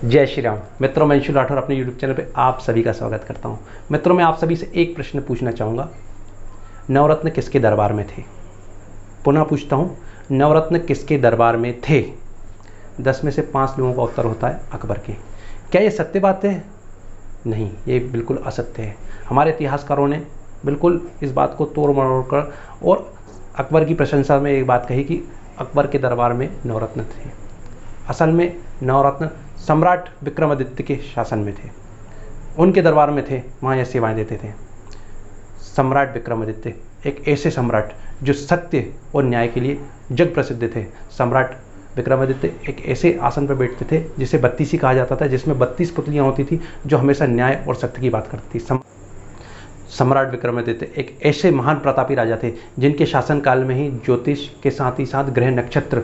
जय श्री राम। मित्रों, मैं अंशु राठौर अपने YouTube चैनल पे आप सभी का स्वागत करता हूँ। मित्रों, मैं आप सभी से एक प्रश्न पूछना चाहूँगा। नवरत्न किसके दरबार में थे? पुनः पूछता हूँ, नवरत्न किसके दरबार में थे? 10 में से 5 लोगों का उत्तर होता है अकबर के। क्या ये सत्य बात है? नहीं, ये बिल्कुल असत्य है। हमारे इतिहासकारों ने बिल्कुल इस बात को तोड़ मरोड़ कर और अकबर की प्रशंसा में एक बात कही कि अकबर के दरबार में नवरत्न थे। असल में नवरत्न सम्राट विक्रमादित्य के शासन में थे, उनके दरबार में थे, वहाँ ये सेवाएं देते थे। सम्राट विक्रमादित्य एक ऐसे सम्राट जो सत्य और न्याय के लिए जग प्रसिद्ध थे। सम्राट विक्रमादित्य एक ऐसे आसन पर बैठते थे जिसे बत्तीसी कहा जाता था, जिसमें 32 पुतलियाँ होती थी जो हमेशा न्याय और सत्य की बात करती थी। सम्राट विक्रमादित्य एक ऐसे महान प्रतापी राजा थे जिनके शासनकाल में ही ज्योतिष के साथ ही साथ ग्रह नक्षत्र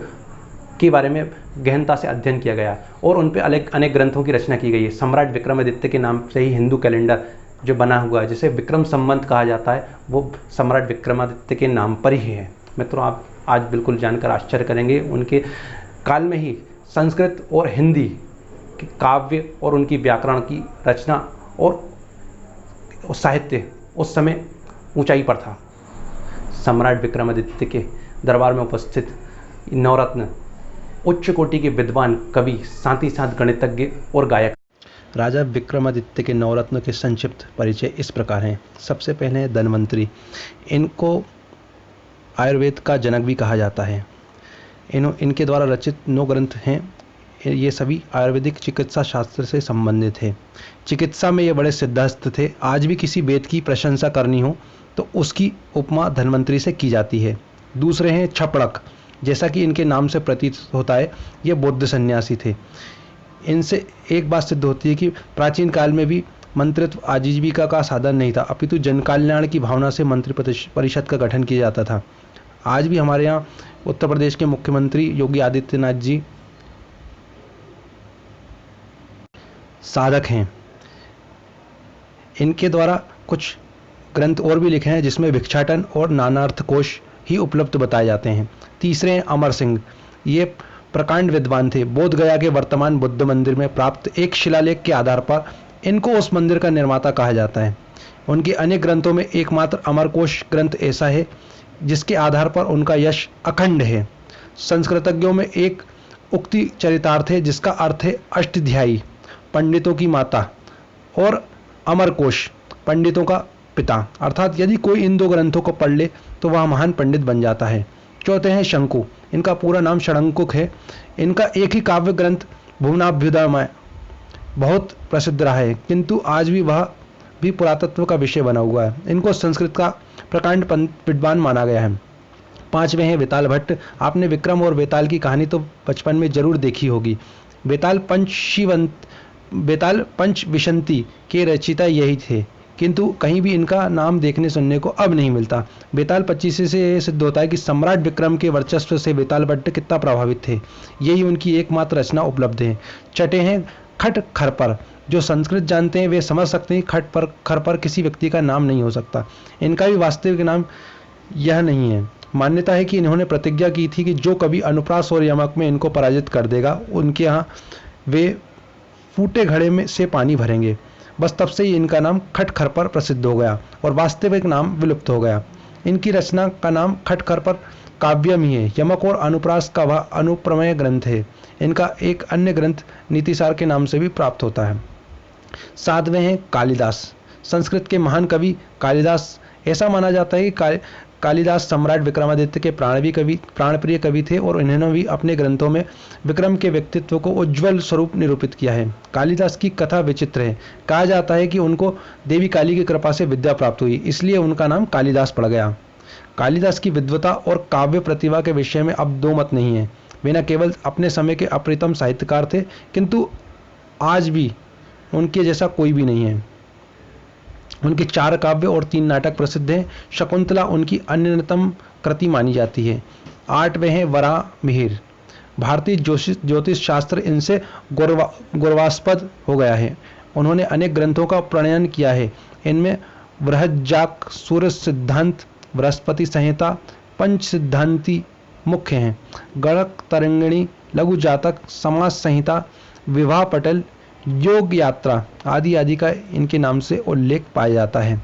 के बारे में गहनता से अध्ययन किया गया और उन पर अनेक ग्रंथों की रचना की गई है। सम्राट विक्रमादित्य के नाम से ही हिंदू कैलेंडर जो बना हुआ है, जिसे विक्रम संवत कहा जाता है, वो सम्राट विक्रमादित्य के नाम पर ही है। मित्रों, आप आज बिल्कुल जानकर आश्चर्य करेंगे। उनके काल में ही संस्कृत और हिंदी के काव्य और उनकी व्याकरण की रचना और साहित्य उस समय ऊंचाई पर था। सम्राट विक्रमादित्य के दरबार में उपस्थित नवरत्न उच्च कोटि के विद्वान, कवि, साथ ही साथ गणितज्ञ और गायक। राजा विक्रमादित्य के नवरत्न के संक्षिप्त परिचय इस प्रकार हैं। सबसे पहले है धन्वंतरी। इनको आयुर्वेद का जनक भी कहा जाता है। इनके द्वारा रचित 9 ग्रंथ हैं। ये सभी आयुर्वेदिक चिकित्सा शास्त्र से संबंधित है। चिकित्सा में ये बड़े सिद्धहस्त थे। आज भी किसी वेद की प्रशंसा करनी हो तो उसकी उपमा धन्वंतरी से की जाती है। दूसरे हैं छपड़क। जैसा कि इनके नाम से प्रतीत होता है, ये बौद्ध सन्यासी थे। इनसे एक बात सिद्ध होती है कि प्राचीन काल में भी मंत्रित्व आजीविका का साधन नहीं था, अपितु जन कल्याण की भावना से मंत्रि परिषद का गठन किया जाता था। आज भी हमारे यहाँ उत्तर प्रदेश के मुख्यमंत्री योगी आदित्यनाथ जी साधक हैं। इनके द्वारा कुछ ग्रंथ और भी लिखे हैं, जिसमें भिक्षाटन और नानार्थ कोश ही उपलब्ध बताए जाते हैं। तीसरे हैं अमर सिंह। ये प्रकांड विद्वान थे। बोध गया के वर्तमान बुद्ध मंदिर में प्राप्त एक शिलालेख के आधार पर इनको उस मंदिर का निर्माता कहा जाता है। उनके अनेक ग्रंथों में एकमात्र अमरकोश ग्रंथ ऐसा है जिसके आधार पर उनका यश अखंड है। संस्कृतज्ञों में एक उक्ति चरितार्थ है जिसका अर्थ है अष्टध्यायी, पंडितों की माता, और अमरकोश, पंडितों का पिता। अर्थात यदि कोई इन 2 ग्रंथों को पढ़ ले तो वह महान पंडित बन जाता है। चौथे हैं शंकु। इनका पूरा नाम षडंकुक है। इनका एक ही काव्य ग्रंथ भुवनाभ्युदय बहुत प्रसिद्ध रहा है, किंतु आज भी वह भी पुरातत्व का विषय बना हुआ है। इनको संस्कृत का प्रकांड विद्वान माना गया है। 5वें हैं वेताल भट्ट। आपने विक्रम और वेताल की कहानी तो बचपन में जरूर देखी होगी। वेताल पंचविंशति के रचयिता यही थे, किंतु कहीं भी इनका नाम देखने सुनने को अब नहीं मिलता। वेताल 25 से यह सिद्ध होता है कि सम्राट विक्रम के वर्चस्व से वेताल भट्ट कितना प्रभावित थे। यही उनकी एकमात्र रचना उपलब्ध है। छठे हैं खट खरपर। जो संस्कृत जानते हैं वे समझ सकते हैं खट खरपर किसी व्यक्ति का नाम नहीं हो सकता। इनका भी वास्तविक नाम यह नहीं है। मान्यता है कि इन्होंने प्रतिज्ञा की थी कि जो कभी अनुप्रास और यमक में इनको पराजित कर देगा, उनके यहाँ वे फूटे घड़े में से पानी भरेंगे। बस तब से ही इनका नाम खट खरपर प्रसिद्ध हो गया और वास्तविक नाम विलुप्त हो गया। इनकी रचना का नाम खट खरपर काव्यम ही है। यमक और अनुप्रास का वह अनुप्रमेय ग्रंथ है। इनका एक अन्य ग्रंथ नीतिसार के नाम से भी प्राप्त होता है। 7वें हैं कालिदास। संस्कृत के महान कवि कालिदास। ऐसा माना जाता है कि कालिदास सम्राट विक्रमादित्य के प्राणप्रिय कवि थे और इन्होंने भी अपने ग्रंथों में विक्रम के व्यक्तित्व को उज्ज्वल स्वरूप निरूपित किया है। कालिदास की कथा विचित्र है। कहा जाता है कि उनको देवी काली की कृपा से विद्या प्राप्त हुई, इसलिए उनका नाम कालिदास पड़ गया। कालिदास की विद्वता और काव्य प्रतिभा के विषय में अब 2 मत नहीं है। वे न केवल अपने समय के अप्रतिम साहित्यकार थे, किंतु आज भी उनके जैसा कोई भी नहीं है। उनके 4 काव्य और 3 नाटक प्रसिद्ध हैं। शकुंतला उनकी अन्यतम कृति मानी जाती है। 8वें हैं वराहमिहिर। भारतीय ज्योतिष शास्त्र इनसे गौरवास्पद हो गया है। उन्होंने अनेक ग्रंथों का प्रणयन किया है। इनमें बृहज्जाक, सूर्य सिद्धांत, बृहस्पति संहिता, पंच सिद्धांति मुख्य हैं। गणक, तरंगिणी, लघु जातक, समाज संहिता, विवाह पटल, योग यात्रा आदि आदि का इनके नाम से उल्लेख पाया जाता है।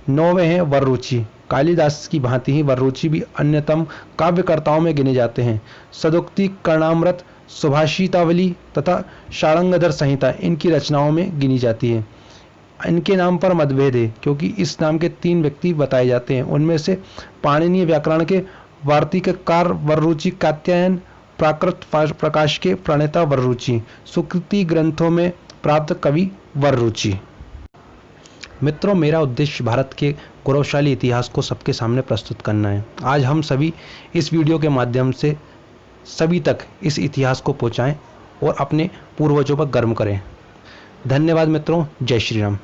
9वें हैं वररुचि। कालिदास की भांति ही वररुचि भी अन्यतम काव्यकर्ताओं में गिने जाते हैं। सदोक्ति, कर्णामृत, सुभाषितावली तथा शार्ंगधर संहिता इनकी रचनाओं में गिनी जाती है। इनके नाम पर मतभेद है क्योंकि इस नाम के 3 व्यक्ति बताए जाते हैं। उनमें से पाणिनीय व्याकरण के वार्तिककार वररुचि, कात्यायन प्राकृत प्रकाश के प्रणेता वररुचि, सुकृति ग्रंथों में प्राप्त कवि वररुचि। मित्रों, मेरा उद्देश्य भारत के गौरवशाली इतिहास को सबके सामने प्रस्तुत करना है। आज हम सभी इस वीडियो के माध्यम से सभी तक इस इतिहास को पहुंचाएं और अपने पूर्वजों पर गर्व करें। धन्यवाद मित्रों। जय श्री राम।